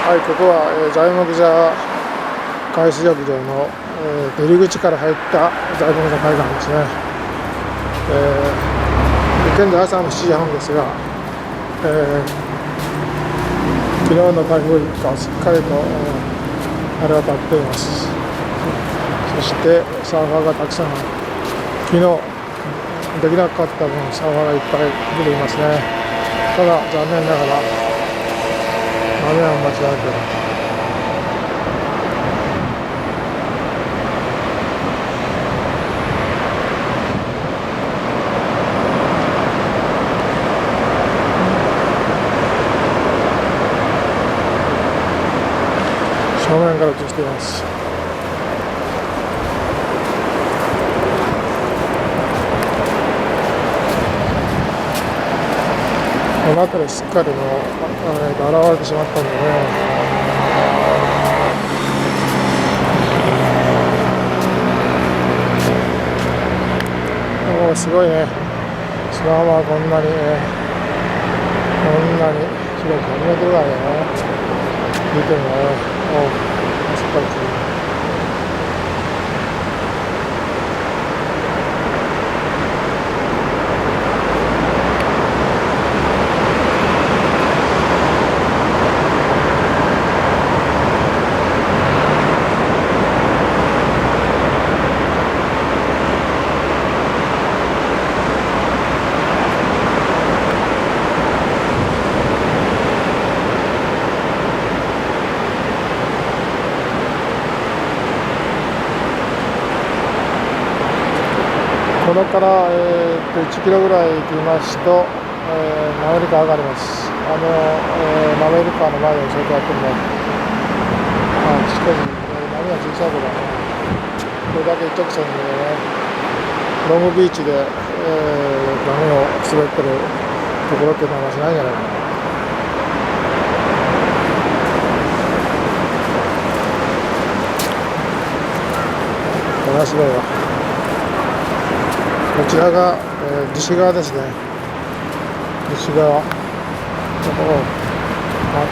はい、ここは、材木座海水浴場の、出入り口から入った材木座海岸ですね。現在朝の7時半ですが、昨日の台風がしっかりと晴れ渡っています。そしてサーファーがたくさん、昨日できなかった分サーファーがいっぱい出ていますね。ただ残念ながら雨は間違えています。正面から映しています。この辺りすっかりもう現れてしまったんでね。もうすごいね。砂浜はこんなに、広く100メートルぐらいだよね。見てるね。あそこから来る。これから、1キロぐらい行きますと、滑川があります。滑川の前をずっとやってるので、少し、波が小さいけどね、これだけ一直線でね、ロングビーチで、波を滑ってるところっていうのはしないんじゃないかな。これはすごいわ。こちらが、西側ですね。西側。あ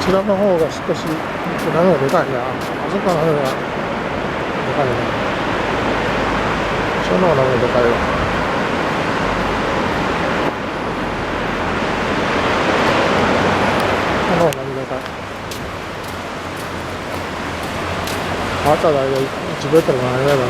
ちらの方が少し波がでかいな。あそこは波がでかいな。その方が波がでかいわ。その方が波がでかい。あとは大体1メートルもないぐらいだね。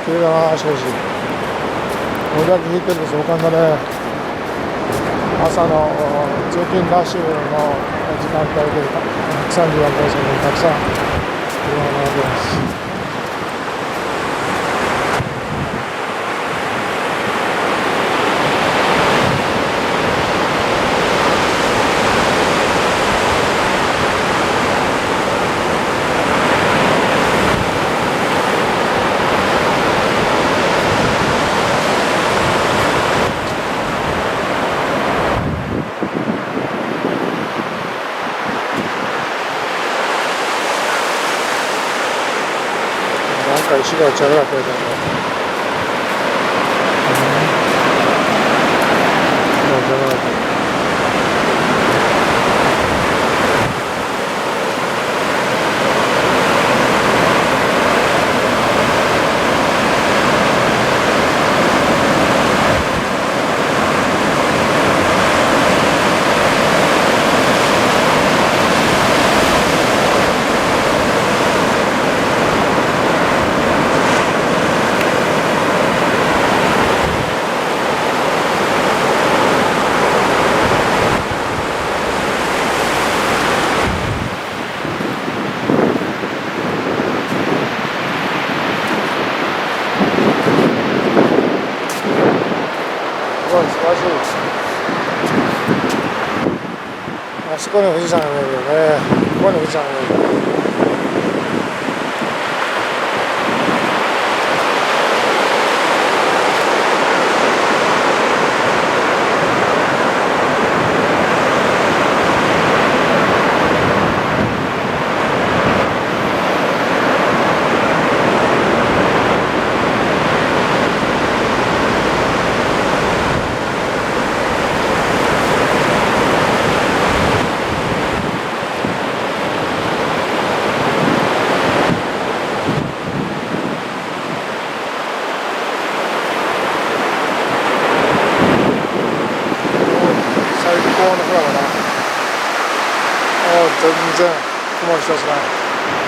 綺麗だな。しかしこれだけ引いてると壮観だね。朝の通勤ラッシュの時間帯で134号線にたくさん車が並んでいます。石が打ち上がってるから素晴らしい。あそこに富士山が見えるよね。ここに富士山が見える。の空だな。全然雲一つない。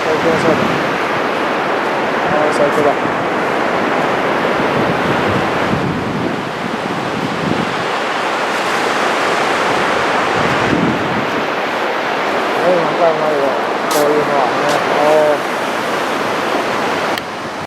東京の空だ。最高だ。何回もあるよ、こういうのはね。